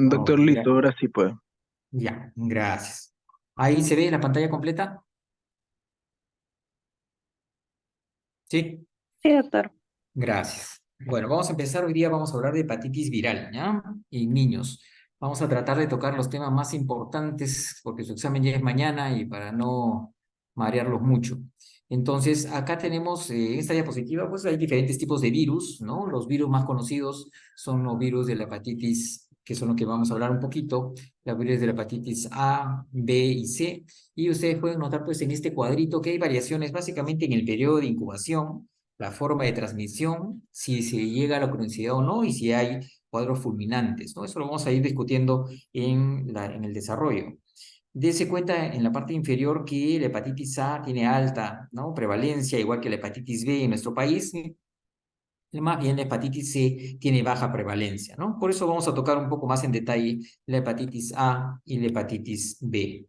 Doctor, Ok, listo, ahora sí puedo. ya, gracias. Ahí se ve la pantalla completa. Sí, Sí, doctor. gracias. Bueno, vamos a empezar. Hoy día vamos a hablar de hepatitis viral, ¿ya? En niños. Vamos a tratar de tocar los temas más importantes porque su examen ya es mañana y para no marearlos mucho. Entonces, acá tenemos en esta diapositiva, pues hay diferentes tipos de virus, ¿no? Los virus más conocidos son los virus de la hepatitis, que son los que vamos a hablar un poquito, los virus de la hepatitis A, B y C. Y ustedes pueden notar, pues, en este cuadrito que hay variaciones básicamente en el periodo de incubación, la forma de transmisión, si se llega a la cronicidad o no, y si hay cuadros fulminantes, ¿no? Eso lo vamos a ir discutiendo en el desarrollo. Dese cuenta en la parte inferior que la hepatitis A tiene alta, ¿no? Prevalencia, igual que la hepatitis B en nuestro país, y más bien la hepatitis C tiene baja prevalencia, ¿no? Por eso vamos a tocar un poco más en detalle la hepatitis A y la hepatitis B.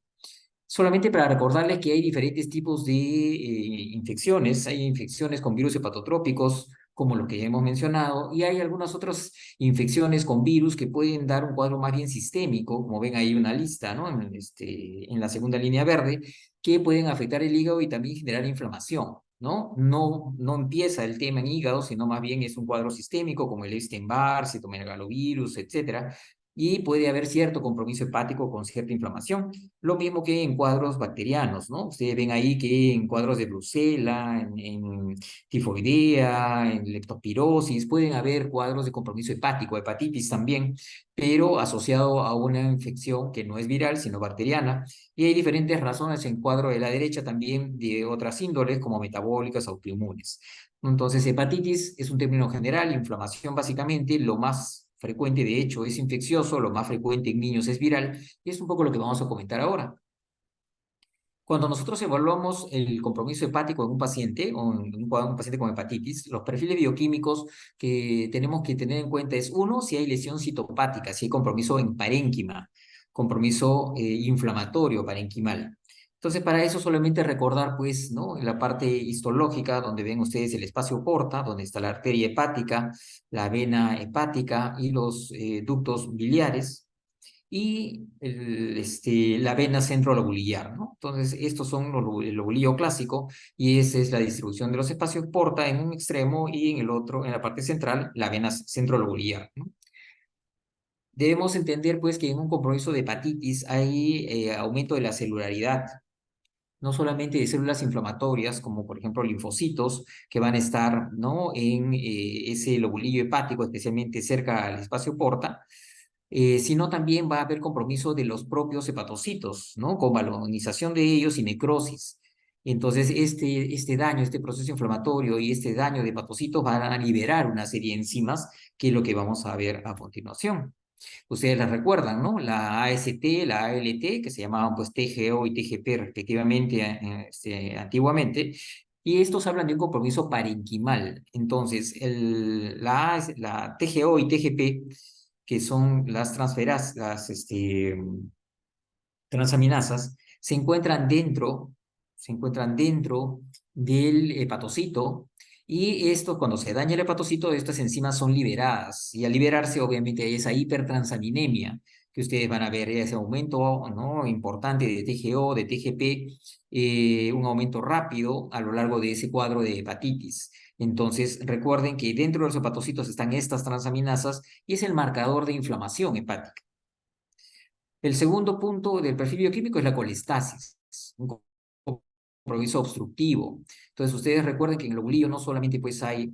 Solamente para recordarles que hay diferentes tipos de infecciones. Hay infecciones con virus hepatotrópicos, como lo que ya hemos mencionado, y hay algunas otras infecciones con virus que pueden dar un cuadro más bien sistémico, como ven ahí una lista, ¿no? En la segunda línea verde, que pueden afectar el hígado y también generar inflamación, ¿no? No empieza el tema en hígado, sino más bien es un cuadro sistémico, como el Epstein-Barr, citomegalovirus, etcétera, y puede haber cierto compromiso hepático con cierta inflamación. Lo mismo que en cuadros bacterianos, ¿no? Ustedes ven ahí que en cuadros de Brucela, en tifoidea, en leptospirosis, pueden haber cuadros de compromiso hepático, hepatitis también, pero asociado a una infección que no es viral, sino bacteriana. Y hay diferentes razones en cuadro de la derecha también de otras índoles, como metabólicas, autoinmunes. Entonces, hepatitis es un término general, inflamación básicamente, lo más frecuente de hecho es infeccioso, lo más frecuente en niños es viral, y es un poco lo que vamos a comentar ahora. Cuando nosotros evaluamos el compromiso hepático en un paciente, o en un paciente con hepatitis, los perfiles bioquímicos que tenemos que tener en cuenta es, uno, si hay lesión citopática, si hay compromiso en parénquima, compromiso inflamatorio parenquimal. Entonces, para eso solamente recordar, pues, ¿no? En la parte histológica, donde ven ustedes el espacio porta, donde está la arteria hepática, la vena hepática y los ductos biliares, y la vena centrolobulillar, ¿no? Entonces, estos son el lobulillo clásico, y esa es la distribución de los espacios porta en un extremo y en el otro, en la parte central, la vena centrolobulillar, ¿no? Debemos entender, pues, que en un compromiso de hepatitis hay aumento de la celularidad, no solamente de células inflamatorias, como por ejemplo linfocitos, que van a estar, ¿no? En ese lobulillo hepático, especialmente cerca al espacio porta, sino también va a haber compromiso de los propios hepatocitos, ¿no? Con balonización de ellos y necrosis. Entonces, este daño, este proceso inflamatorio y este daño de hepatocitos van a liberar una serie de enzimas, que es lo que vamos a ver a continuación. Ustedes las recuerdan, ¿no? La AST, la ALT, que se llamaban pues TGO y TGP respectivamente antiguamente, y estos hablan de un compromiso parenquimal. Entonces, la TGO y TGP, que son las transaminasas, se encuentran dentro del hepatocito, y esto, cuando se daña el hepatocito, estas enzimas son liberadas, y al liberarse, obviamente, hay esa hipertransaminemia, que ustedes van a ver ese aumento, ¿no? Importante de TGO, de TGP, un aumento rápido a lo largo de ese cuadro de hepatitis. Entonces, recuerden que dentro de los hepatocitos están estas transaminasas, y es el marcador de inflamación hepática. El segundo punto del perfil bioquímico es la colestasis, un compromiso obstructivo. Entonces, ustedes recuerden que en el lobulillo no solamente pues hay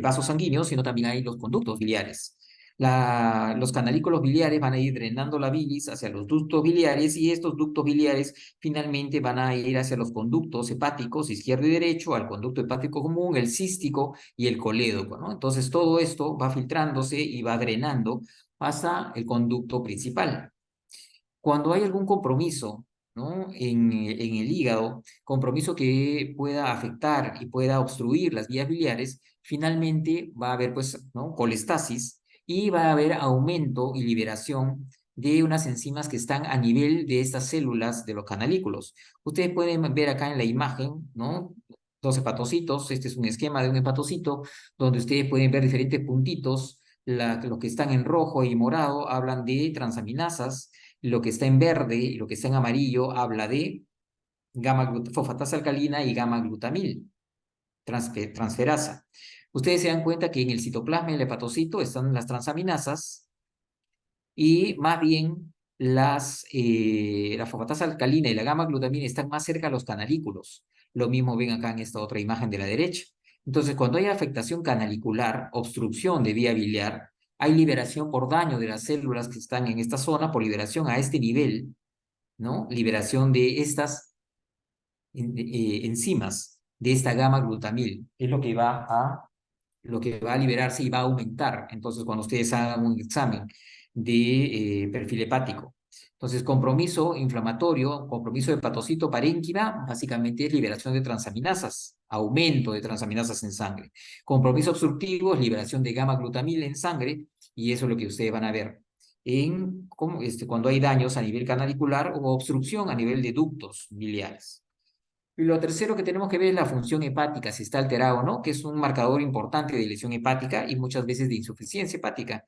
vasos sanguíneos, sino también hay los conductos biliares. Los canalículos biliares van a ir drenando la bilis hacia los ductos biliares, y estos ductos biliares finalmente van a ir hacia los conductos hepáticos izquierdo y derecho, al conducto hepático común, el cístico y el colédoco, ¿no? Entonces, todo esto va filtrándose y va drenando hasta el conducto principal. Cuando hay algún compromiso, ¿no? En el hígado, compromiso que pueda afectar y pueda obstruir las vías biliares, finalmente va a haber, pues, ¿no? Colestasis, y va a haber aumento y liberación de unas enzimas que están a nivel de estas células de los canalículos. Ustedes pueden ver acá en la imagen, ¿no? Dos hepatocitos. Este es un esquema de un hepatocito, donde ustedes pueden ver diferentes puntitos, Lo que están en rojo y morado hablan de transaminasas, lo que está en verde y lo que está en amarillo habla de fosfatasa alcalina y gamma glutamil, transferasa. Ustedes se dan cuenta que en el citoplasma y el hepatocito están las transaminasas y más bien la fosfatasa alcalina y la gamma glutamina están más cerca a los canalículos. Lo mismo ven acá en esta otra imagen de la derecha. Entonces, cuando hay afectación canalicular, obstrucción de vía biliar, hay liberación por daño de las células que están en esta zona, por liberación a este nivel, ¿no? Liberación de estas enzimas, de esta gamma glutamil, que es lo que va a liberarse y va a aumentar. Entonces, cuando ustedes hagan un examen de perfil hepático. Entonces, compromiso inflamatorio, compromiso de hepatocito parénquima, básicamente es liberación de transaminasas, aumento de transaminasas en sangre. Compromiso obstructivo es liberación de gamma glutamil en sangre, y eso es lo que ustedes van a ver cuando hay daños a nivel canalicular o obstrucción a nivel de ductos biliares. Y lo tercero que tenemos que ver es la función hepática, si está alterada o no, que es un marcador importante de lesión hepática y muchas veces de insuficiencia hepática.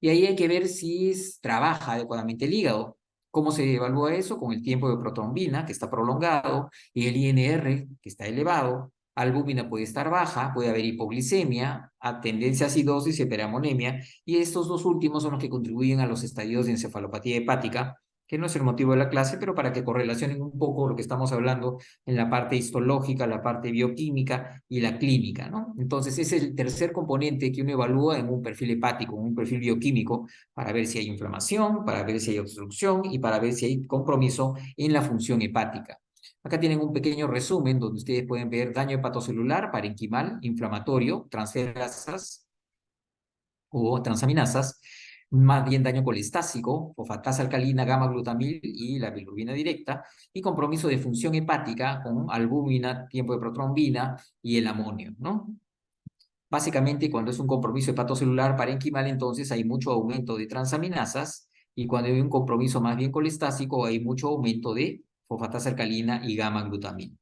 Y ahí hay que ver si trabaja adecuadamente el hígado. ¿Cómo se evalúa eso? Con el tiempo de protrombina, que está prolongado, y el INR, que está elevado. Albúmina puede estar baja, puede haber hipoglicemia, a tendencia a acidosis y hiperamonemia, y estos dos últimos son los que contribuyen a los estadios de encefalopatía hepática, que no es el motivo de la clase, pero para que correlacionen un poco lo que estamos hablando en la parte histológica, la parte bioquímica y la clínica, ¿no? Entonces, ese es el tercer componente que uno evalúa en un perfil hepático, en un perfil bioquímico, para ver si hay inflamación, para ver si hay obstrucción y para ver si hay compromiso en la función hepática. Acá tienen un pequeño resumen donde ustedes pueden ver daño hepatocelular, parenquimal, inflamatorio, transferasas o transaminasas, más bien daño colestásico, fosfatasa alcalina, gamma glutamil y la bilirrubina directa, y compromiso de función hepática con albúmina, tiempo de protrombina y el amonio, ¿no? Básicamente, cuando es un compromiso hepatocelular parenquimal, entonces hay mucho aumento de transaminasas, y cuando hay un compromiso más bien colestásico, hay mucho aumento de fosfatasa alcalina y gamma glutamina.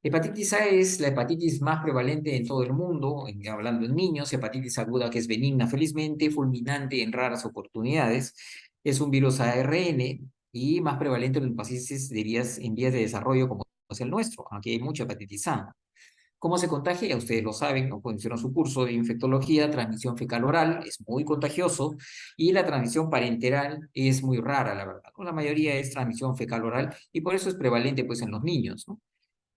Hepatitis A es la hepatitis más prevalente en todo el mundo, hablando en niños, hepatitis aguda que es benigna felizmente, fulminante en raras oportunidades, es un virus ARN y más prevalente en los países en vías de desarrollo como es el nuestro, aunque hay mucha hepatitis A. ¿Cómo se contagia? Ya ustedes lo saben, ¿no? Hicieron su curso de infectología, transmisión fecal-oral, es muy contagioso, y la transmisión parenteral es muy rara, la verdad, ¿no? La mayoría es transmisión fecal-oral y por eso es prevalente pues en los niños, ¿no?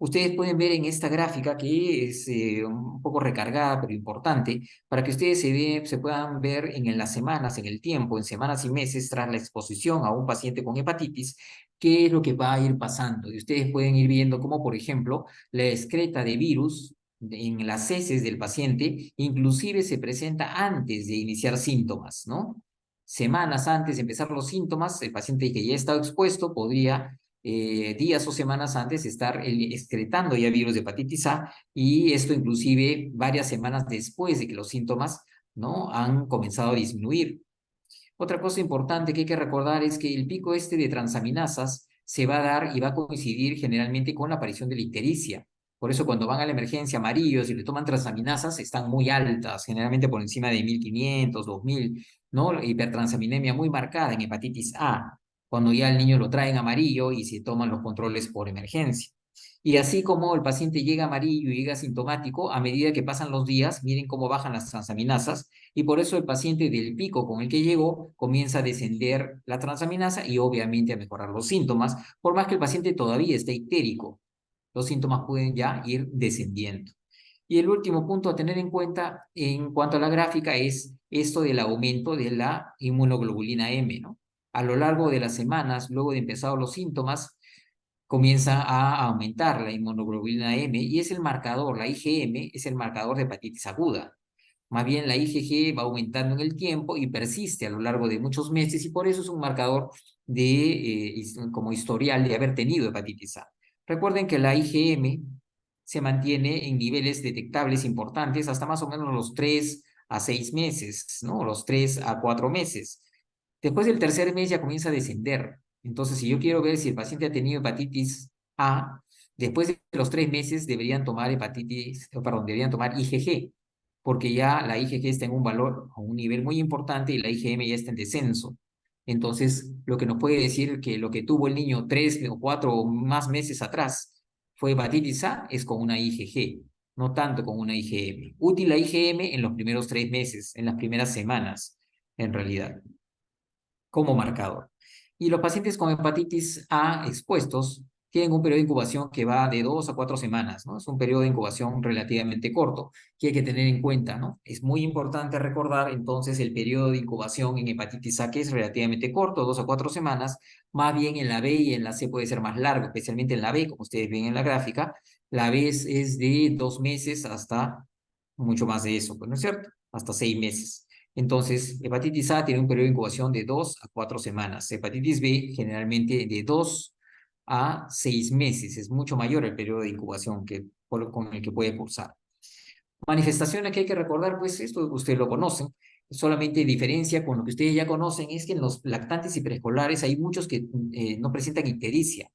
Ustedes pueden ver en esta gráfica que es un poco recargada, pero importante, para que ustedes se puedan ver en las semanas, en el tiempo, en semanas y meses tras la exposición a un paciente con hepatitis, qué es lo que va a ir pasando. Y ustedes pueden ir viendo cómo, por ejemplo, la excreta de virus en las heces del paciente inclusive se presenta antes de iniciar síntomas, ¿no? Semanas antes de empezar los síntomas, el paciente que ya está expuesto podría días o semanas antes estar excretando ya virus de hepatitis A, y esto inclusive varias semanas después de que los síntomas, ¿no?, han comenzado a disminuir. Otra cosa importante que hay que recordar es que el pico este de transaminasas se va a dar y va a coincidir generalmente con la aparición de la ictericia. Por eso cuando van a la emergencia amarillos y le toman transaminasas están muy altas, generalmente por encima de 1500, 2000, ¿no? Hipertransaminemia muy marcada en hepatitis A, cuando ya el niño lo traen amarillo y se toman los controles por emergencia. Y así como el paciente llega amarillo y llega sintomático, a medida que pasan los días, miren cómo bajan las transaminasas, y por eso el paciente del pico con el que llegó comienza a descender la transaminasa y obviamente a mejorar los síntomas, por más que el paciente todavía esté ictérico, los síntomas pueden ya ir descendiendo. Y el último punto a tener en cuenta en cuanto a la gráfica es esto del aumento de la inmunoglobulina M, ¿no? A lo largo de las semanas, luego de empezados los síntomas, comienza a aumentar la inmunoglobulina M y es el marcador, la IgM es el marcador de hepatitis aguda. Más bien la IgG va aumentando en el tiempo y persiste a lo largo de muchos meses, y por eso es un marcador como historial de haber tenido hepatitis A. Recuerden que la IgM se mantiene en niveles detectables importantes hasta más o menos los 3 a 6 meses, ¿no? Los 3 a 4 meses. Después del tercer mes ya comienza a descender. Entonces, si yo quiero ver si el paciente ha tenido hepatitis A, después de los 3 meses deberían tomar deberían tomar IgG, porque ya la IgG está en un valor, a un nivel muy importante y la IgM ya está en descenso. Entonces, lo que nos puede decir que lo que tuvo el niño 3 o 4 o más meses atrás fue hepatitis A es con una IgG, no tanto con una IgM. Útil la IgM en los primeros 3 meses, en las primeras semanas, en realidad como marcador. Y los pacientes con hepatitis A expuestos tienen un periodo de incubación que va de 2 a 4 semanas, ¿no? Es un periodo de incubación relativamente corto que hay que tener en cuenta, ¿no? Es muy importante recordar entonces el periodo de incubación en hepatitis A que es relativamente corto, 2 a 4 semanas, más bien en la B y en la C puede ser más largo, especialmente en la B, como ustedes ven en la gráfica, la B es de 2 meses hasta mucho más de eso, pues, ¿no es cierto? Hasta 6 meses. Entonces, hepatitis A tiene un periodo de incubación de 2 a 4 semanas. Hepatitis B generalmente de 2 a 6 meses. Es mucho mayor el periodo de incubación con el que puede cursar. Manifestaciones que hay que recordar, pues esto ustedes lo conocen. Solamente diferencia con lo que ustedes ya conocen es que en los lactantes y preescolares hay muchos que no presentan ictericia.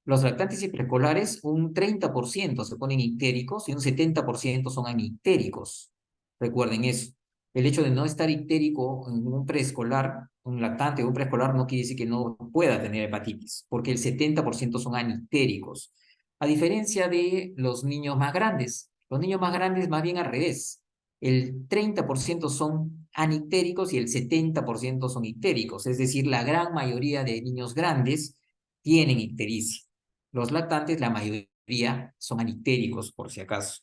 Los lactantes y preescolares, un 30% se ponen ictéricos y un 70% son anictéricos. Recuerden eso. El hecho de no estar ictérico en un preescolar, un lactante o un preescolar, no quiere decir que no pueda tener hepatitis, porque el 70% son anictéricos. A diferencia de los niños más grandes. Los niños más grandes, más bien al revés. El 30% son anictéricos y el 70% son ictéricos. Es decir, la gran mayoría de niños grandes tienen ictericia. Los lactantes, la mayoría son anictéricos, por si acaso.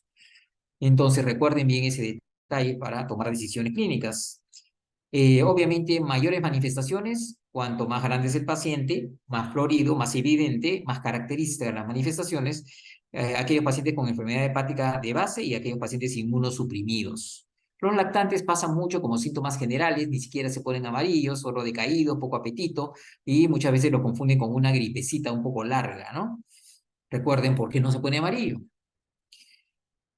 Entonces, recuerden bien ese detalle para tomar decisiones clínicas. Obviamente, mayores manifestaciones, cuanto más grande es el paciente, más florido, más evidente, más característica de las manifestaciones, aquellos pacientes con enfermedad hepática de base y aquellos pacientes inmunosuprimidos. Los lactantes pasan mucho como síntomas generales, ni siquiera se ponen amarillos, solo decaídos, poco apetito, y muchas veces lo confunden con una gripecita un poco larga, ¿no? Recuerden por qué no se pone amarillo.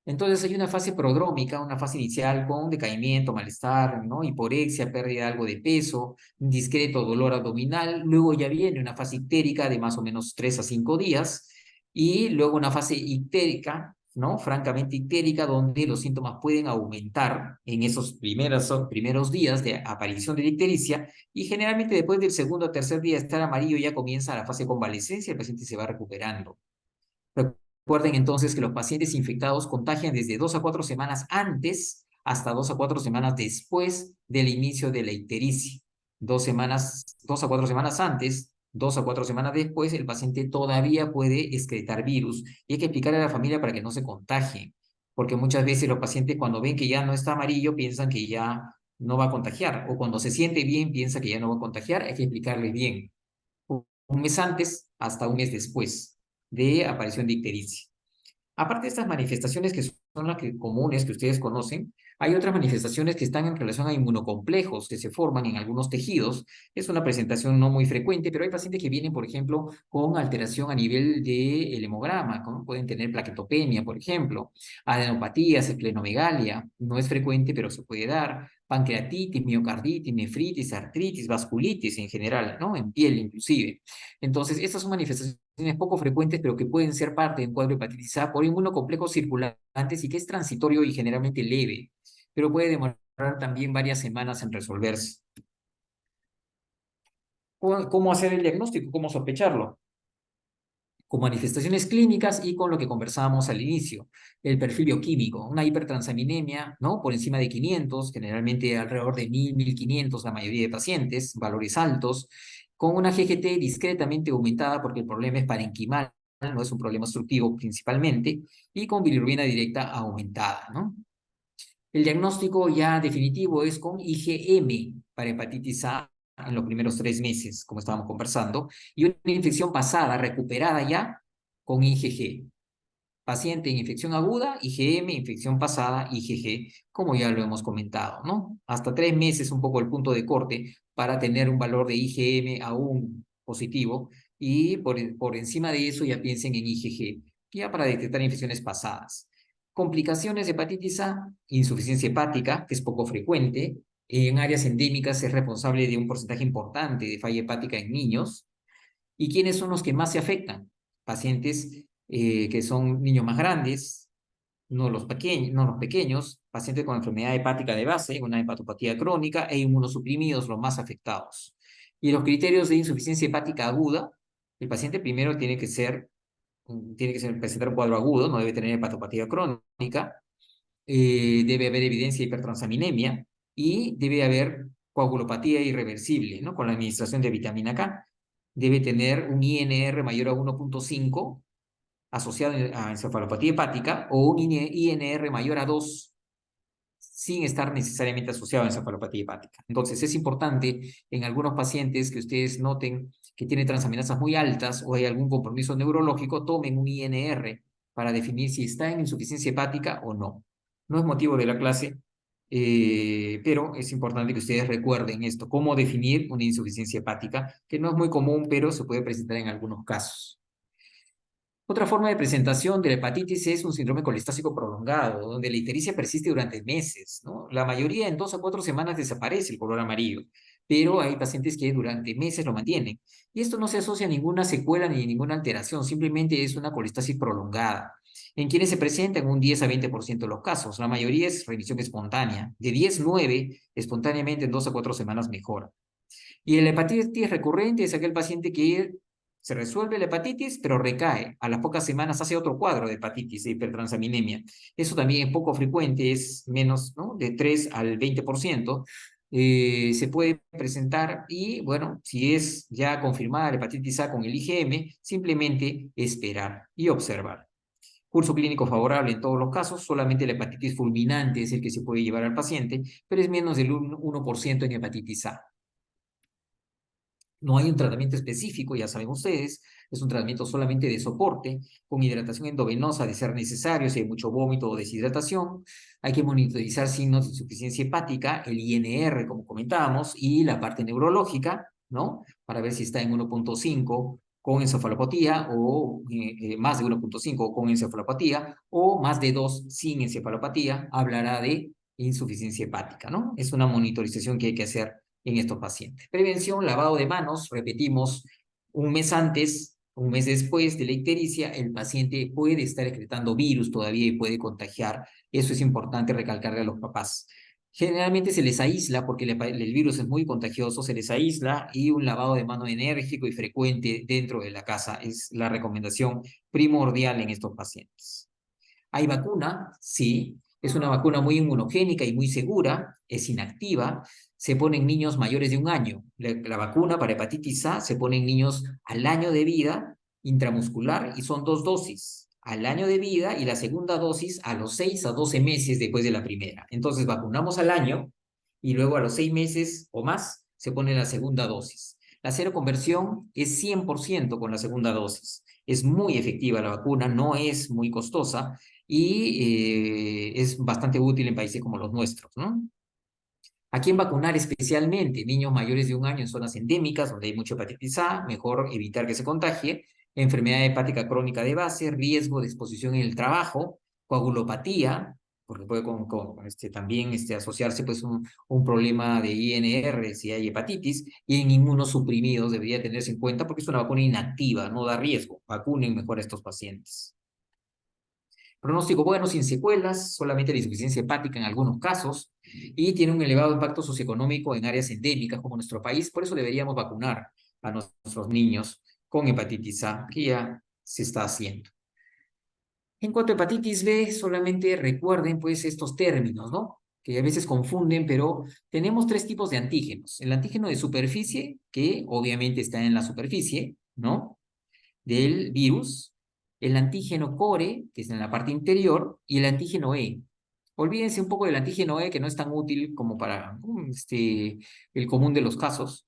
Entonces hay una fase prodrómica, una fase inicial con decaimiento, malestar, ¿no? Hiporexia, pérdida algo de peso, discreto dolor abdominal. Luego ya viene una fase ictérica de más o menos 3 a 5 días y luego una fase ictérica, ¿no? Francamente ictérica, donde los síntomas pueden aumentar en esos primeros días de aparición de la ictericia y generalmente después del segundo o tercer día de estar amarillo ya comienza la fase de convalecencia, el paciente se va recuperando. Recuerden entonces que los pacientes infectados contagian desde 2 a 4 semanas antes hasta 2 a 4 semanas después del inicio de la ictericia. 2 a 4 semanas antes, 2 a 4 semanas después, el paciente todavía puede excretar virus. Y hay que explicarle a la familia para que no se contagien, porque muchas veces los pacientes cuando ven que ya no está amarillo piensan que ya no va a contagiar, o cuando se siente bien piensa que ya no va a contagiar. Hay que explicarles bien un mes antes hasta un mes después de aparición de ictericia. Aparte de estas manifestaciones que son las comunes que ustedes conocen, hay otras manifestaciones que están en relación a inmunocomplejos que se forman en algunos tejidos. Es una presentación no muy frecuente, pero hay pacientes que vienen, por ejemplo, con alteración a nivel del hemograma, ¿no? Pueden tener plaquetopenia, por ejemplo, adenopatías, esplenomegalia, no es frecuente, pero se puede dar, pancreatitis, miocarditis, nefritis, artritis, vasculitis en general, ¿no? En piel inclusive. Entonces, estas son manifestaciones poco frecuentes, pero que pueden ser parte de un cuadro de hepatitis A por inmunocomplejos circulantes y que es transitorio y generalmente leve, pero puede demorar también varias semanas en resolverse. ¿Cómo hacer el diagnóstico? ¿Cómo sospecharlo? Con manifestaciones clínicas y con lo que conversábamos al inicio, el perfil bioquímico, una hipertransaminemia, ¿no? Por encima de 500, generalmente alrededor de 1000, 1500 la mayoría de pacientes, valores altos, con una GGT discretamente aumentada porque el problema es parenquimal, no es un problema obstructivo principalmente, y con bilirrubina directa aumentada, ¿no? El diagnóstico ya definitivo es con IgM para hepatitis A en los primeros 3 meses, como estábamos conversando, y una infección pasada, recuperada ya, con IgG. Paciente en infección aguda, IgM, infección pasada, IgG, como ya lo hemos comentado, ¿no? Hasta 3 meses un poco el punto de corte para tener un valor de IgM aún positivo, y por encima de eso ya piensen en IgG, ya para detectar infecciones pasadas. Complicaciones de hepatitis A, insuficiencia hepática, que es poco frecuente. En áreas endémicas es responsable de un porcentaje importante de falla hepática en niños. ¿Y quiénes son los que más se afectan? Pacientes que son niños más grandes, no los pequeños, pacientes con enfermedad hepática de base, una hepatopatía crónica e inmunosuprimidos los más afectados. Y los criterios de insuficiencia hepática aguda, el paciente primero tiene que presentar un cuadro agudo, no debe tener hepatopatía crónica, debe haber evidencia de hipertransaminemia y debe haber coagulopatía irreversible, ¿no? Con la administración de vitamina K. Debe tener un INR mayor a 1.5 asociado a encefalopatía hepática o un INR mayor a 2 sin estar necesariamente asociado a encefalopatía hepática. Entonces, es importante en algunos pacientes que ustedes noten que tienen transaminasas muy altas o hay algún compromiso neurológico, tomen un INR para definir si está en insuficiencia hepática o no. No es motivo de la clase, pero es importante que ustedes recuerden esto, cómo definir una insuficiencia hepática, que no es muy común, pero se puede presentar en algunos casos. Otra forma de presentación de la hepatitis es un síndrome colistásico prolongado, donde la ictericia persiste durante meses, ¿no? La mayoría en 2 a 4 semanas desaparece el color amarillo, pero hay pacientes que durante meses lo mantienen. Y esto no se asocia a ninguna secuela ni ninguna alteración, simplemente es una colistasis prolongada. En quienes se presenta en un 10 a 20% de los casos, la mayoría es remisión espontánea. De 10, 9 espontáneamente en 2 a 4 semanas mejora. Y la hepatitis recurrente es aquel paciente que se resuelve la hepatitis, pero recae. A las pocas semanas hace otro cuadro de hepatitis, de hipertransaminemia. Eso también es poco frecuente, es menos, ¿no? De 3 al 20%. Se puede presentar y, bueno, si es ya confirmada la hepatitis A con el IgM, simplemente esperar y observar. Curso clínico favorable en todos los casos, solamente la hepatitis fulminante es el que se puede llevar al paciente, pero es menos del 1% en hepatitis A. No hay un tratamiento específico, ya saben ustedes, es un tratamiento solamente de soporte, con hidratación endovenosa de ser necesario, si hay mucho vómito o deshidratación. Hay que monitorizar signos de insuficiencia hepática, el INR, como comentábamos, y la parte neurológica, ¿no? Para ver si está en 1.5 con encefalopatía o más de 1.5 con encefalopatía o más de 2 sin encefalopatía, hablará de insuficiencia hepática, ¿no? Es una monitorización que hay que hacer en estos pacientes. Prevención, lavado de manos, repetimos, un mes antes, un mes después de la ictericia, el paciente puede estar excretando virus todavía y puede contagiar. Eso es importante recalcarle a los papás. Generalmente se les aísla porque el virus es muy contagioso, se les aísla y un lavado de mano enérgico y frecuente dentro de la casa es la recomendación primordial en estos pacientes. ¿Hay vacuna? Sí. Es una vacuna muy inmunogénica y muy segura, es inactiva, se pone en niños mayores de 1 año. La vacuna para hepatitis A se pone en niños al año de vida intramuscular y son 2 dosis, al año de vida y la segunda dosis a los 6 a 12 meses después de la primera. Entonces vacunamos al año y luego a los 6 meses o más se pone la segunda dosis. La seroconversión es 100% con la segunda dosis. Es muy efectiva la vacuna, no es muy costosa y es bastante útil en países como los nuestros, ¿no? ¿A quién vacunar especialmente? Niños mayores de 1 año en zonas endémicas donde hay mucha hepatitis A, mejor evitar que se contagie, enfermedad hepática crónica de base, riesgo de exposición en el trabajo, coagulopatía, porque puede también asociarse pues un problema de INR si hay hepatitis, y en inmunosuprimidos debería tenerse en cuenta porque es una vacuna inactiva, no da riesgo. Vacunen mejor a estos pacientes. Pronóstico bueno, sin secuelas, solamente la insuficiencia hepática en algunos casos, y tiene un elevado impacto socioeconómico en áreas endémicas como nuestro país, por eso deberíamos vacunar a nuestros niños con hepatitis A, que ya se está haciendo. En cuanto a hepatitis B, solamente recuerden pues estos términos, ¿no? Que a veces confunden, pero tenemos 3 tipos de antígenos. El antígeno de superficie, que obviamente está en la superficie, ¿no? Del virus, el antígeno core, que es en la parte interior, y el antígeno E. Olvídense un poco del antígeno E, que no es tan útil como para el común de los casos.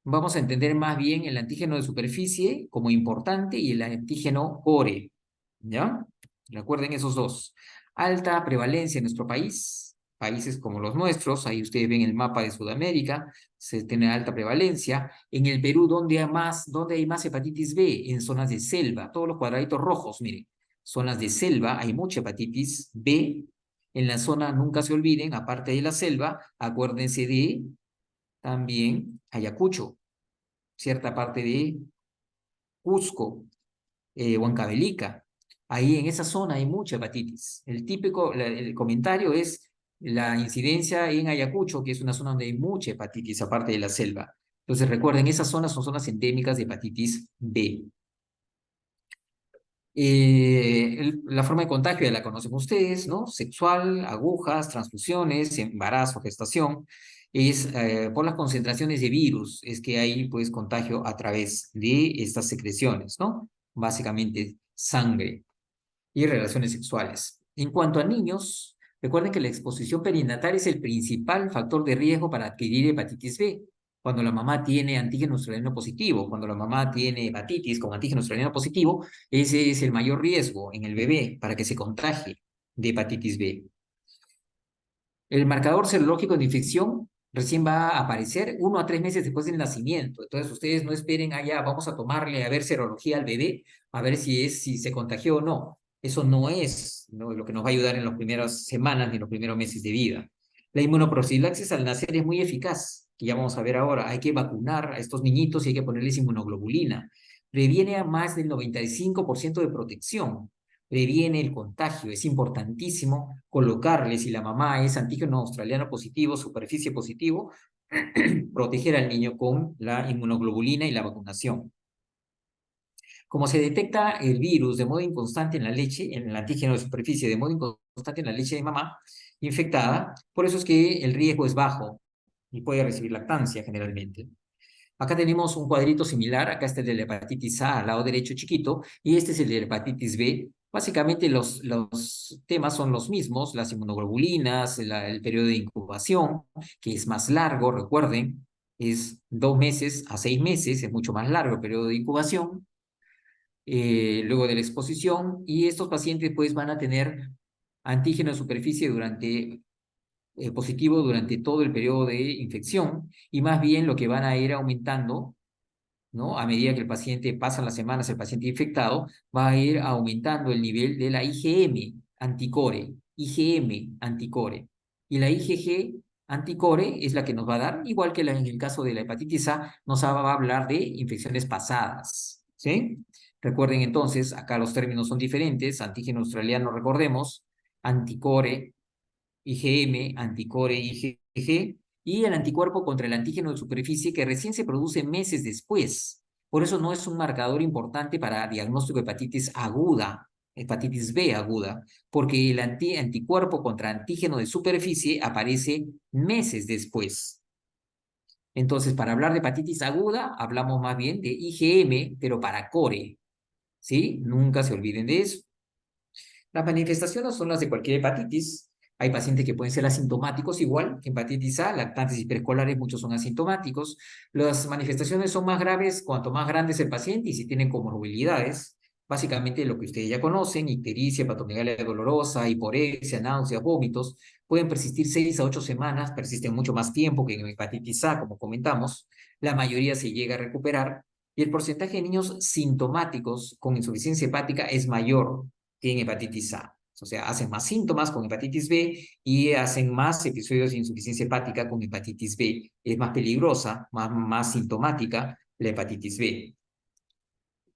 Vamos a entender más bien el antígeno de superficie como importante y el antígeno core, ¿ya? Recuerden esos dos. Alta prevalencia en nuestro país, países como los nuestros, ahí ustedes ven el mapa de Sudamérica, se tiene alta prevalencia. En el Perú, ¿dónde hay más hepatitis B? En zonas de selva, todos los cuadraditos rojos, miren. Zonas de selva, hay mucha hepatitis B. En la zona, nunca se olviden, aparte de la selva, acuérdense de también Ayacucho, cierta parte de Cusco, Huancavelica. Ahí en esa zona hay mucha hepatitis. El comentario es la incidencia en Ayacucho, que es una zona donde hay mucha hepatitis, aparte de la selva. Entonces recuerden, esas zonas son zonas endémicas de hepatitis B. La forma de contagio ya la conocen ustedes, ¿no? Sexual, agujas, transfusiones, embarazo, gestación. Es por las concentraciones de virus, es que hay pues contagio a través de estas secreciones, ¿no? Básicamente sangre y relaciones sexuales. En cuanto a niños, recuerden que la exposición perinatal es el principal factor de riesgo para adquirir hepatitis B. Cuando la mamá tiene antígeno australiano positivo, cuando la mamá tiene hepatitis con antígeno australiano positivo, ese es el mayor riesgo en el bebé para que se contagie de hepatitis B. El marcador serológico de infección recién va a aparecer 1 a 3 meses después del nacimiento. Entonces, ustedes no esperen allá, vamos a tomarle a ver serología al bebé, a ver si se contagió o no. Eso no es, ¿no?, lo que nos va a ayudar en las primeras semanas ni en los primeros meses de vida. La inmunoprofilaxis al nacer es muy eficaz, que ya vamos a ver ahora. Hay que vacunar a estos niñitos y hay que ponerles inmunoglobulina. Previene a más del 95% de protección, previene el contagio. Es importantísimo colocarle, si la mamá es antígeno australiano positivo, superficie positivo, proteger al niño con la inmunoglobulina y la vacunación. Como se detecta el virus de modo inconstante en la leche, en el antígeno de superficie de modo inconstante en la leche de mamá infectada, por eso es que el riesgo es bajo y puede recibir lactancia generalmente. Acá tenemos un cuadrito similar, acá está el de la hepatitis A al lado derecho chiquito, y este es el de la hepatitis B. Básicamente los temas son los mismos, las inmunoglobulinas, el periodo de incubación, que es más largo, recuerden, es 2 meses a 6 meses, es mucho más largo el periodo de incubación, luego de la exposición, y estos pacientes pues van a tener antígeno de superficie positivo durante todo el periodo de infección, y más bien lo que van a ir aumentando, ¿no? A medida que el paciente pasa las semanas, el paciente infectado, va a ir aumentando el nivel de la IgM anticore, IgM anticore. Y la IgG anticore es la que nos va a dar, igual que en el caso de la hepatitis A, nos va a hablar de infecciones pasadas, ¿sí? Recuerden entonces, acá los términos son diferentes, antígeno australiano, recordemos, anticore, IgM, anticore IgG, y el anticuerpo contra el antígeno de superficie que recién se produce meses después. Por eso no es un marcador importante para diagnóstico de hepatitis aguda, hepatitis B aguda, porque el anticuerpo contra antígeno de superficie aparece meses después. Entonces, para hablar de hepatitis aguda, hablamos más bien de IgM, pero para core, ¿sí? Nunca se olviden de eso. Las manifestaciones son las de cualquier hepatitis. Hay pacientes que pueden ser asintomáticos igual que hepatitis A, lactantes y preescolares, muchos son asintomáticos. Las manifestaciones son más graves cuanto más grande es el paciente y si tienen comorbilidades. Básicamente lo que ustedes ya conocen, ictericia, patomegalia dolorosa, hiporexia, náuseas, vómitos, pueden persistir 6 a 8 semanas, persisten mucho más tiempo que en hepatitis A, como comentamos. La mayoría se llega a recuperar y el porcentaje de niños sintomáticos con insuficiencia hepática es mayor que en hepatitis A. O sea, hacen más síntomas con hepatitis B y hacen más episodios de insuficiencia hepática con hepatitis B. Es más peligrosa, más sintomática la hepatitis B.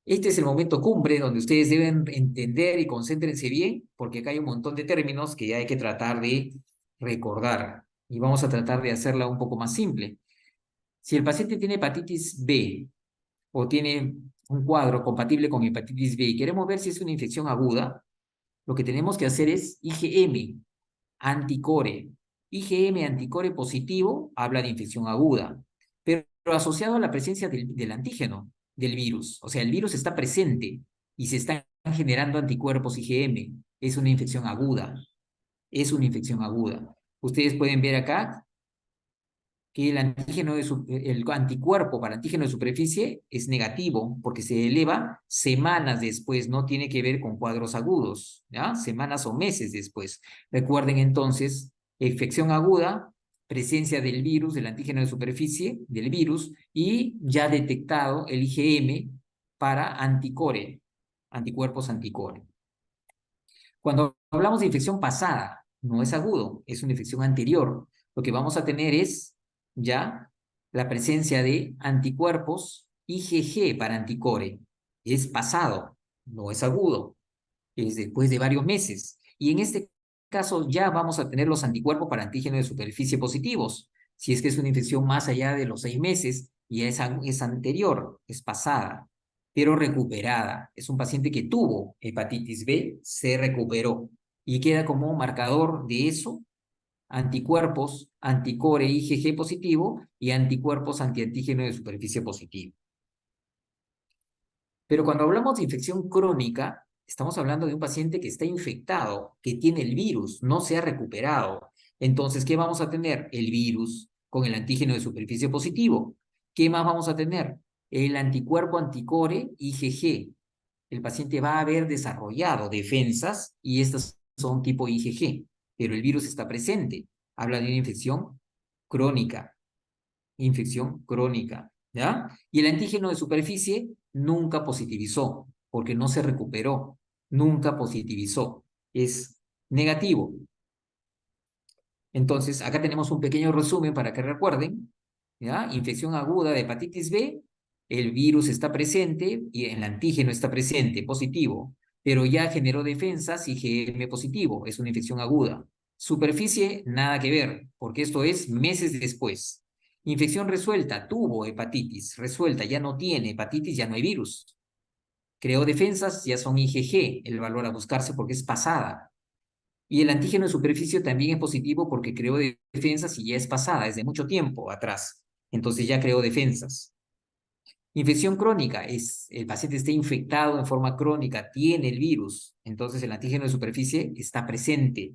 Este es el momento cumbre donde ustedes deben entender y concéntrense bien, porque acá hay un montón de términos que hay que tratar de recordar. Y vamos a tratar de hacerla un poco más simple. Si el paciente tiene hepatitis B o tiene un cuadro compatible con hepatitis B y queremos ver si es una infección aguda, lo que tenemos que hacer es IgM anticore. IgM anticore positivo habla de infección aguda, pero asociado a la presencia del antígeno del virus. O sea, el virus está presente y se están generando anticuerpos IgM. Es una infección aguda. Es una infección aguda. Ustedes pueden ver acá que el anticuerpo para antígeno de superficie es negativo porque se eleva semanas después, no tiene que ver con cuadros agudos, ¿ya? Semanas o meses después. Recuerden entonces, infección aguda, presencia del virus, del antígeno de superficie, del virus, y ya detectado el IgM para anticore, anticuerpos anticore. Cuando hablamos de infección pasada, no es agudo, es una infección anterior. Lo que vamos a tener es ya la presencia de anticuerpos IgG para anticore. Es pasado, no es agudo. es después de varios meses. Y en este caso ya vamos a tener los anticuerpos para antígeno de superficie positivos. Si es que es una infección más allá de los 6 meses, y es anterior, es pasada, pero recuperada. Es un paciente que tuvo hepatitis B, se recuperó y queda como marcador de eso anticuerpos anticore IgG positivo y anticuerpos antiantígeno de superficie positivo. Pero cuando hablamos de infección crónica, estamos hablando de un paciente que está infectado, que tiene el virus, no se ha recuperado. Entonces, ¿qué vamos a tener? El virus con el antígeno de superficie positivo. ¿Qué más vamos a tener? El anticuerpo anticore IgG. El paciente va a haber desarrollado defensas y estas son tipo IgG, pero el virus está presente. Habla de una infección crónica, ¿ya? Y el antígeno de superficie nunca positivizó, porque no se recuperó, nunca positivizó, es negativo. Entonces, acá tenemos un pequeño resumen para que recuerden, ¿ya? Infección aguda de hepatitis B, el virus está presente y el antígeno está presente, positivo, pero ya generó defensas y IgM positivo, es una infección aguda. Superficie, nada que ver, porque esto es meses después. Infección resuelta, tuvo hepatitis, resuelta, ya no tiene hepatitis, ya no hay virus. Creó defensas, ya son IgG, el valor a buscarse porque es pasada. Y el antígeno de superficie también es positivo porque creó defensas y ya es pasada, es de mucho tiempo atrás. Entonces ya creó defensas. Infección crónica es el paciente está infectado en forma crónica, tiene el virus, entonces el antígeno de superficie está presente.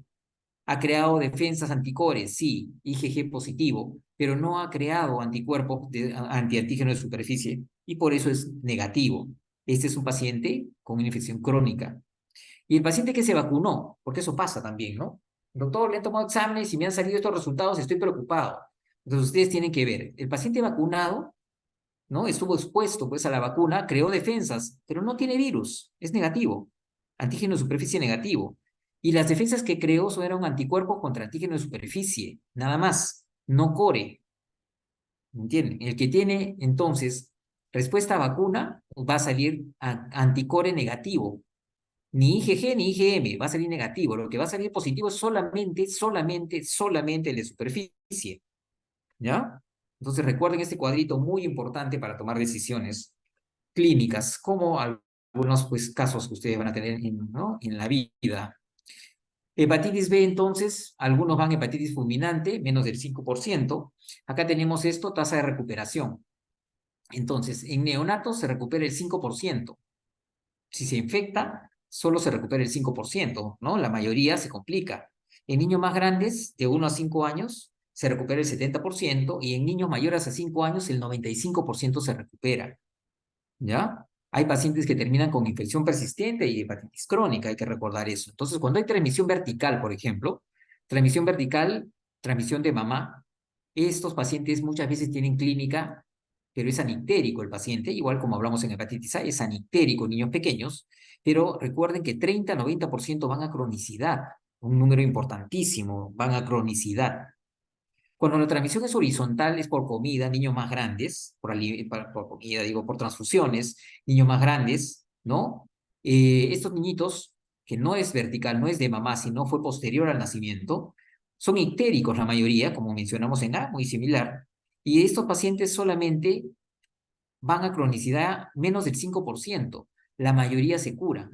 Ha creado defensas anticores, sí, IgG positivo, pero no ha creado anticuerpos antiantígeno de superficie y por eso es negativo. Este es un paciente con una infección crónica. Y el paciente que se vacunó, porque eso pasa también, ¿no? Doctor, le han tomado exámenes y me han salido estos resultados, estoy preocupado. Entonces ustedes tienen que ver, el paciente vacunado, ¿no? Estuvo expuesto pues a la vacuna, creó defensas, pero no tiene virus, es negativo, antígeno de superficie negativo. Y las defensas que creó eran anticuerpos contra antígeno de superficie, nada más, no core, ¿entienden? El que tiene entonces respuesta a vacuna va a salir anticore negativo, ni IgG ni IgM, va a salir negativo. Lo que va a salir positivo es solamente el de superficie, ¿ya? Entonces recuerden este cuadrito muy importante para tomar decisiones clínicas, como algunos pues, casos que ustedes van a tener ¿no? en la vida. Hepatitis B, entonces, algunos van hepatitis fulminante, menos del 5%. Acá tenemos esto, tasa de recuperación. Entonces, en neonatos se recupera el 5%. Si se infecta, solo se recupera el 5%, ¿no? La mayoría se complica. En niños más grandes, de 1 a 5 años, se recupera el 70% y en niños mayores a 5 años el 95% se recupera, ¿ya? Hay pacientes que terminan con infección persistente y hepatitis crónica, hay que recordar eso. Entonces, cuando hay transmisión vertical, por ejemplo, transmisión vertical, transmisión de mamá, estos pacientes muchas veces tienen clínica, pero es anictérico el paciente, igual como hablamos en hepatitis A, es anictérico en niños pequeños, pero recuerden que 30-90% van a cronicidad, un número importantísimo, van a cronicidad. Cuando la transmisión es horizontal, es por comida, niños más grandes, por comida, digo, por transfusiones, niños más grandes, ¿no? Estos niñitos, que no es vertical, no es de mamá, sino fue posterior al nacimiento, son ictéricos la mayoría, como mencionamos en A, muy similar, y estos pacientes solamente van a cronicidad menos del 5%. La mayoría se curan.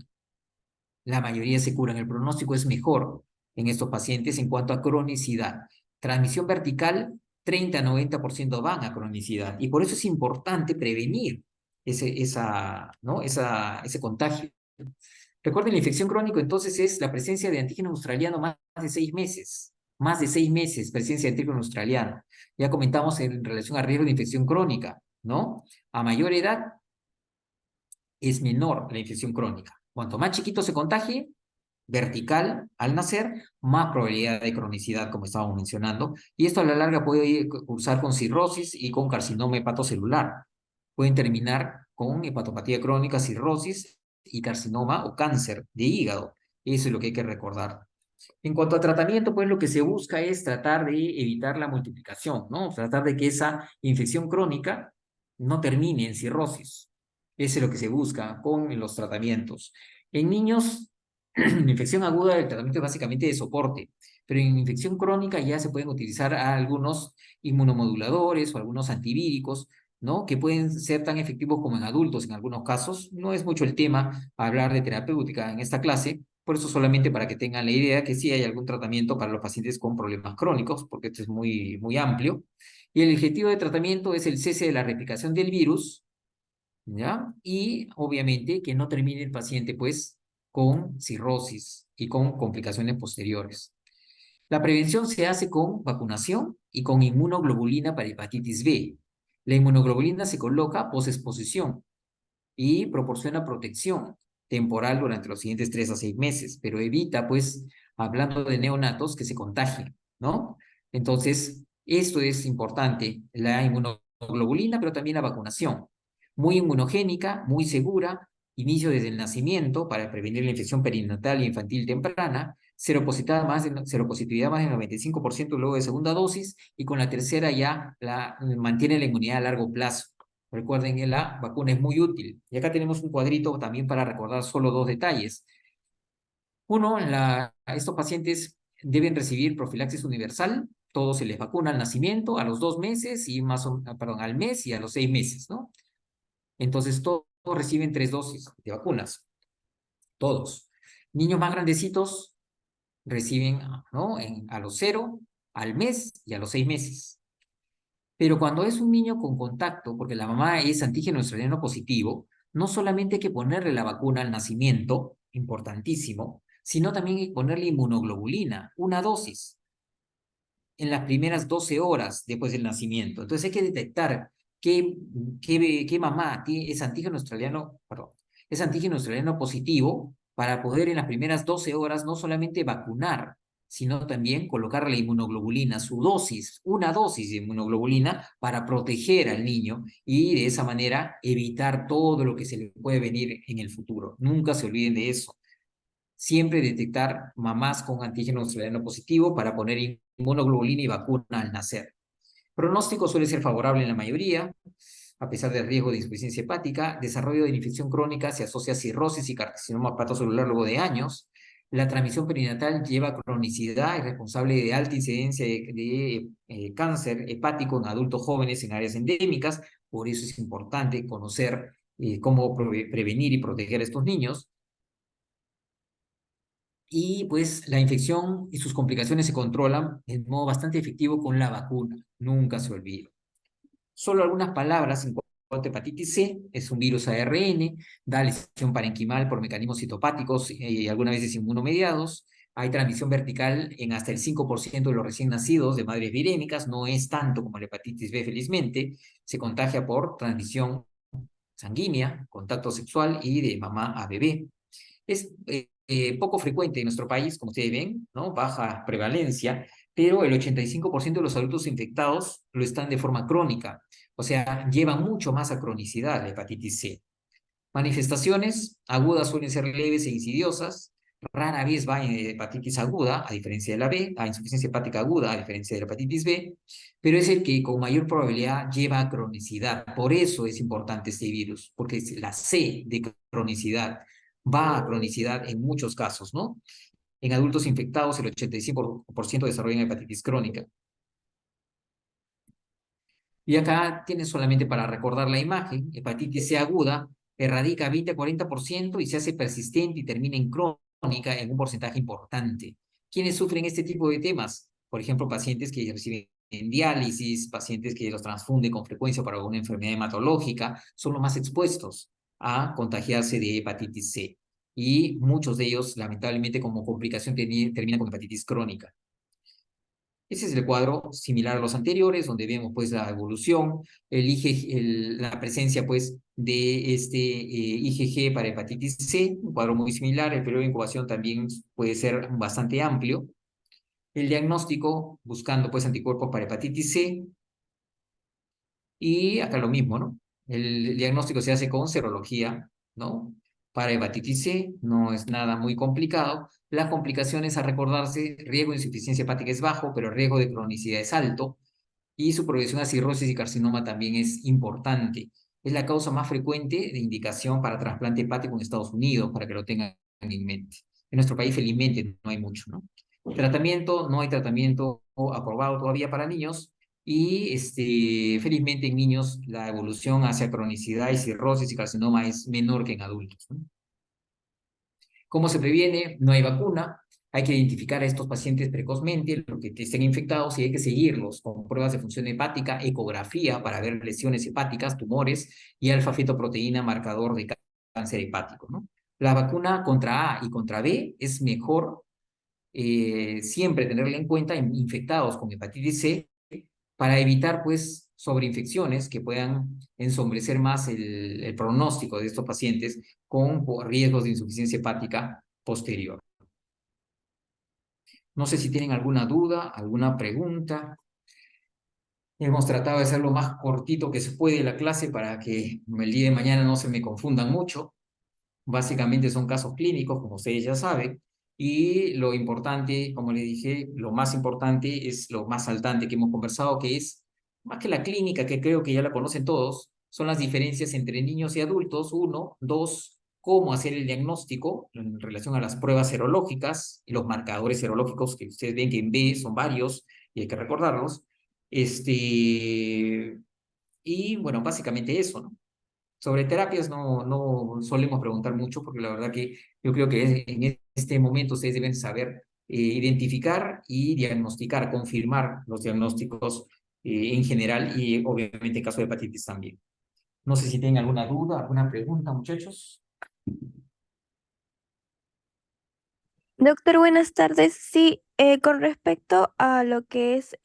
La mayoría se curan. El pronóstico es mejor en estos pacientes en cuanto a cronicidad. Transmisión vertical, 30-90% van a cronicidad. Y por eso es importante prevenir ¿no? ese contagio. Recuerden, la infección crónica entonces es la presencia de antígeno australiano más de 6 meses. Más de 6 meses presencia de antígeno australiano. Ya comentamos en relación a riesgo de infección crónica, ¿no? A mayor edad es menor la infección crónica. Cuanto más chiquito se contagie, vertical al nacer, más probabilidad de cronicidad, como estábamos mencionando. Y esto a la larga puede cursar con cirrosis y con carcinoma hepatocelular. Pueden terminar con hepatopatía crónica, cirrosis y carcinoma o cáncer de hígado. Eso es lo que hay que recordar. En cuanto a tratamiento, pues lo que se busca es tratar de evitar la multiplicación, ¿no? Tratar de que esa infección crónica no termine en cirrosis. Eso es lo que se busca con los tratamientos. En niños En infección aguda el tratamiento es básicamente de soporte, pero en infección crónica ya se pueden utilizar algunos inmunomoduladores o algunos antivíricos, ¿no? Que pueden ser tan efectivos como en adultos en algunos casos. No es mucho el tema hablar de terapéutica en esta clase, por eso solamente para que tengan la idea que sí hay algún tratamiento para los pacientes con problemas crónicos, porque esto es muy, muy amplio. Y el objetivo de tratamiento es el cese de la replicación del virus, ¿ya? Y obviamente que no termine el paciente, pues, con cirrosis y con complicaciones posteriores. La prevención se hace con vacunación y con inmunoglobulina para hepatitis B. La inmunoglobulina se coloca posexposición y proporciona protección temporal durante los siguientes 3 a 6 meses, pero evita, pues, hablando de neonatos, que se contagien, ¿no? Entonces, esto es importante, la inmunoglobulina, pero también la vacunación. Muy inmunogénica, muy segura, inicio desde el nacimiento para prevenir la infección perinatal e infantil temprana, seropositividad más del 95% luego de segunda dosis, y con la tercera ya mantiene la inmunidad a largo plazo. Recuerden que la vacuna es muy útil. Y acá tenemos un cuadrito también para recordar solo dos detalles. Uno, estos pacientes deben recibir profilaxis universal. Todos se les vacuna al nacimiento, a los 2 meses y perdón, al mes y a los 6 meses, ¿no? Entonces todos reciben 3 dosis de vacunas. Todos. Niños más grandecitos reciben, ¿no? A los 0, al mes y a los 6 meses. Pero cuando es un niño con contacto, porque la mamá es antígeno estradiano positivo, no solamente hay que ponerle la vacuna al nacimiento, importantísimo, sino también hay que ponerle inmunoglobulina, una dosis, en las primeras 12 horas después del nacimiento. Entonces hay que detectar qué mamá es antígeno australiano, perdón, es antígeno australiano positivo para poder en las primeras 12 horas no solamente vacunar, sino también colocar la inmunoglobulina, su dosis, una dosis de inmunoglobulina para proteger al niño y de esa manera evitar todo lo que se le puede venir en el futuro. Nunca se olviden de eso. Siempre detectar mamás con antígeno australiano positivo para poner inmunoglobulina y vacuna al nacer. Pronóstico suele ser favorable en la mayoría, a pesar del riesgo de insuficiencia hepática. Desarrollo de la infección crónica se asocia a cirrosis y carcinoma hepatocelular luego de años. La transmisión perinatal lleva cronicidad, es responsable de alta incidencia de cáncer hepático en adultos jóvenes en áreas endémicas. Por eso es importante conocer cómo prevenir y proteger a estos niños. Y pues la infección y sus complicaciones se controlan de modo bastante efectivo con la vacuna. Nunca se olvide. Solo algunas palabras en cuanto a hepatitis C. Es un virus ARN, da lesión parenquimal por mecanismos citopáticos y algunas veces inmunomediados. Hay transmisión vertical en hasta el 5% de los recién nacidos de madres virémicas. No es tanto como la hepatitis B, felizmente. Se contagia por transmisión sanguínea, contacto sexual y de mamá a bebé. Es poco frecuente en nuestro país, como ustedes ven, ¿no? Baja prevalencia, pero el 85% de los adultos infectados lo están de forma crónica, o sea, lleva mucho más a cronicidad la hepatitis C. Manifestaciones agudas suelen ser leves e insidiosas, rara vez va en hepatitis aguda, a diferencia de la B, a insuficiencia hepática aguda, a diferencia de la hepatitis B, pero es el que con mayor probabilidad lleva a cronicidad. Por eso es importante este virus, porque es la C de cronicidad va a cronicidad en muchos casos, ¿no? En adultos infectados, el 85% desarrollan hepatitis crónica. Y acá tienes solamente para recordar la imagen, hepatitis C aguda, erradica 20 a 40% y se hace persistente y termina en crónica en un porcentaje importante. ¿Quiénes sufren este tipo de temas? Por ejemplo, pacientes que reciben diálisis, pacientes que los transfunden con frecuencia para alguna enfermedad hematológica, son los más expuestos a contagiarse de hepatitis C. Y muchos de ellos, lamentablemente, como complicación, terminan con hepatitis crónica. Ese es el cuadro similar a los anteriores, donde vemos pues la evolución, la presencia pues de este IgG para hepatitis C, un cuadro muy similar. El periodo de incubación también puede ser bastante amplio. El diagnóstico buscando pues anticuerpos para hepatitis C, y acá lo mismo, ¿no? El diagnóstico se hace con serología, ¿no? Para hepatitis C no es nada muy complicado. Las complicaciones a recordarse, riesgo de insuficiencia hepática es bajo, pero el riesgo de cronicidad es alto. Y su progresión a cirrosis y carcinoma también es importante. Es la causa más frecuente de indicación para trasplante hepático en Estados Unidos, para que lo tengan en mente. En nuestro país, felizmente, no hay mucho, ¿no? Tratamiento, no hay tratamiento aprobado todavía para niños y felizmente en niños la evolución hacia cronicidad y cirrosis y carcinoma es menor que en adultos, ¿no? ¿Cómo se previene? No hay vacuna. Hay que identificar a estos pacientes precozmente, los que estén infectados, y hay que seguirlos con pruebas de función hepática, ecografía para ver lesiones hepáticas, tumores y alfa-fetoproteína, marcador de cáncer hepático, ¿no? La vacuna contra A y contra B es mejor siempre tenerla en cuenta en infectados con hepatitis C para evitar, pues, sobreinfecciones que puedan ensombrecer más el pronóstico de estos pacientes con riesgos de insuficiencia hepática posterior. No sé si tienen alguna duda, alguna pregunta. Hemos tratado de hacer lo más cortito que se puede la clase para que el día de mañana no se me confundan mucho. Básicamente son casos clínicos, como ustedes ya saben, y lo importante, como les dije, lo más importante es lo más saltante que hemos conversado, que es, más que la clínica, que creo que ya la conocen todos, son las diferencias entre niños y adultos, uno, dos, cómo hacer el diagnóstico en relación a las pruebas serológicas y los marcadores serológicos que ustedes ven que en B son varios y hay que recordarlos. Y bueno, básicamente eso, ¿no? Sobre terapias no solemos preguntar mucho porque la verdad que yo creo que en este momento ustedes deben saber identificar y diagnosticar, confirmar los diagnósticos en general y obviamente en caso de hepatitis también. No sé si tienen alguna duda, alguna pregunta, muchachos. Doctor, buenas tardes. Sí, con respecto a lo que es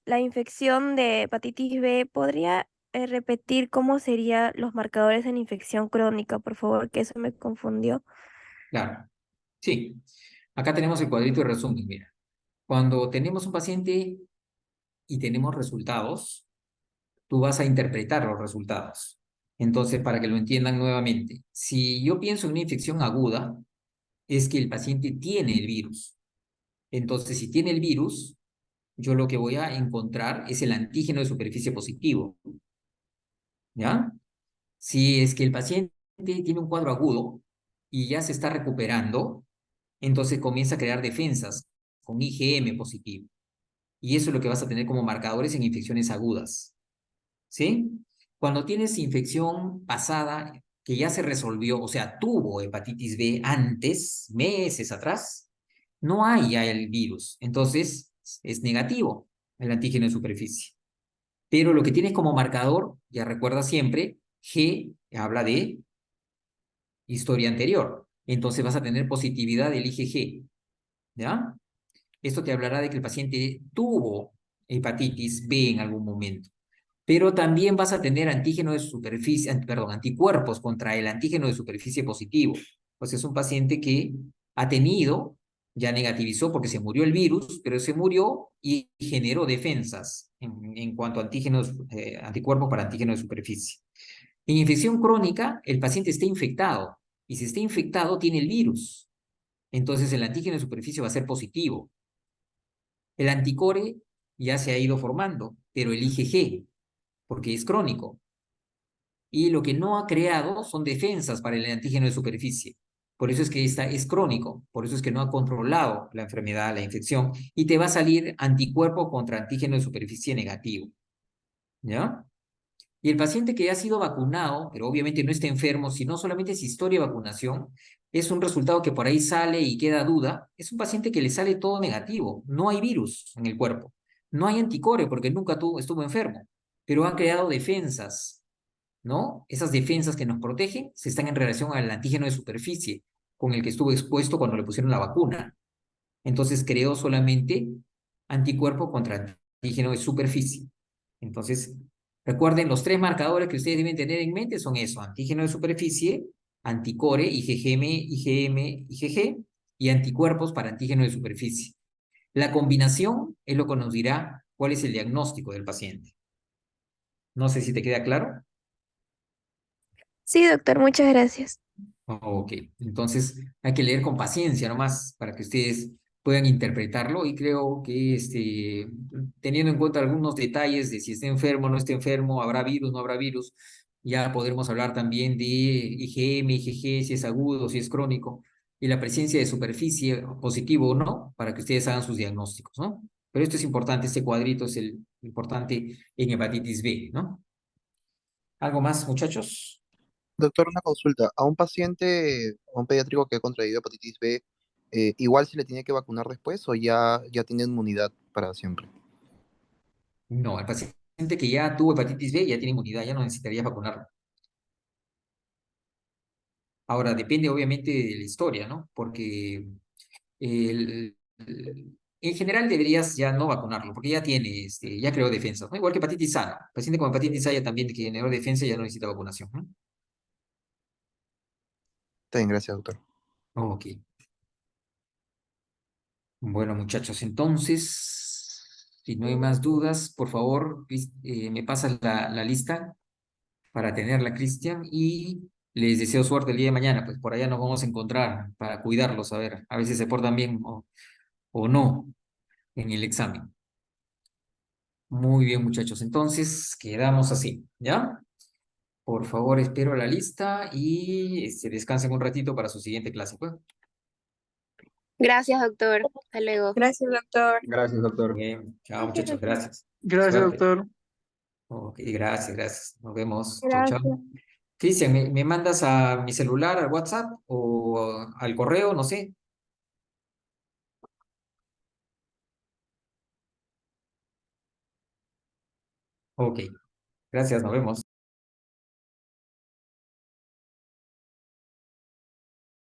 la infección de hepatitis B, ¿podría repetir cómo serían los marcadores en infección crónica, por favor? Que eso me confundió. Claro, sí. Acá tenemos el cuadrito de resumen, mira. Cuando tenemos un paciente y tenemos resultados, tú vas a interpretar los resultados. Entonces, para que lo entiendan nuevamente, si yo pienso en una infección aguda, es que el paciente tiene el virus. Entonces, si tiene el virus, yo lo que voy a encontrar es el antígeno de superficie positivo, ¿ya? Si es que el paciente tiene un cuadro agudo y ya se está recuperando, entonces comienza a crear defensas con IgM positivo. Y eso es lo que vas a tener como marcadores en infecciones agudas, ¿sí? Cuando tienes infección pasada que ya se resolvió, o sea, tuvo hepatitis B antes, meses atrás, no hay ya el virus. Entonces, es negativo el antígeno de superficie. Pero lo que tienes como marcador, ya recuerda siempre, G habla de historia anterior. Entonces vas a tener positividad del IgG, ¿ya? Esto te hablará de que el paciente tuvo hepatitis B en algún momento. Pero también vas a tener antígeno de superficie, perdón, anticuerpos contra el antígeno de superficie positivo. Pues es un paciente que ha tenido, ya negativizó porque se murió el virus, pero se murió y generó defensas en cuanto a antígenos, anticuerpos para antígeno de superficie. En infección crónica, el paciente está infectado y si está infectado tiene el virus. Entonces el antígeno de superficie va a ser positivo. El anticore ya se ha ido formando, pero el IgG, porque es crónico. Y lo que no ha creado son defensas para el antígeno de superficie. Por eso es que esta es crónico, por eso es que no ha controlado la enfermedad, la infección, y te va a salir anticuerpo contra antígeno de superficie negativo. ¿Ya? Y el paciente que ha sido vacunado, pero obviamente no está enfermo, sino solamente es historia de vacunación, es un resultado que por ahí sale y queda duda, es un paciente que le sale todo negativo, no hay virus en el cuerpo, no hay anticore porque nunca estuvo enfermo, pero ha creado defensas, ¿no? Esas defensas que nos protegen se están en relación al antígeno de superficie con el que estuvo expuesto cuando le pusieron la vacuna. Entonces creó solamente anticuerpo contra antígeno de superficie. Entonces, recuerden, los tres marcadores que ustedes deben tener en mente son eso: antígeno de superficie, anticore, IgM, IgM, IgG, y anticuerpos para antígeno de superficie. La combinación es lo que nos dirá cuál es el diagnóstico del paciente. No sé si te queda claro. Sí, doctor, muchas gracias. Ok, entonces hay que leer con paciencia nomás para que ustedes puedan interpretarlo y creo que teniendo en cuenta algunos detalles de si está enfermo o no está enfermo, habrá virus, no habrá virus, ya podremos hablar también de IgM, IgG, si es agudo, si es crónico. y la presencia de superficie positivo o no, para que ustedes hagan sus diagnósticos, ¿no? Pero esto es importante, este cuadrito es el importante en hepatitis B, ¿no? ¿Algo más, muchachos? Doctor, una consulta. A un paciente, a un pediátrico que ha contraído hepatitis B, igual se le tiene que vacunar después o ya tiene inmunidad para siempre. No, el paciente que ya tuvo hepatitis B ya tiene inmunidad, ya no necesitaría vacunarlo. Ahora, depende obviamente de la historia, ¿no? Porque en general deberías ya no vacunarlo, porque ya tiene, ya creó defensas, ¿no? Igual que hepatitis A, ¿no? Paciente con hepatitis A ya también que generó defensa ya no necesita vacunación, ¿no? Está bien, gracias, doctor. Ok. Bueno, muchachos, entonces, si no hay más dudas, por favor, me pasas la lista para tenerla, Cristian, y les deseo suerte el día de mañana, pues por allá nos vamos a encontrar para cuidarlos, a ver si se portan bien o no en el examen. Muy bien, muchachos, entonces quedamos así, ¿ya? Por favor, espero la lista y descansen un ratito para su siguiente clase, pues. Gracias, doctor. Hasta luego. Gracias, doctor. Gracias, doctor. Bien, chao, muchachos, gracias. Gracias, Suerte. doctor. Ok, gracias, gracias. Nos vemos. Chao, chao. Gracias. Cristian, ¿me mandas a mi celular, al WhatsApp o al correo? No sé. Ok, gracias, nos vemos.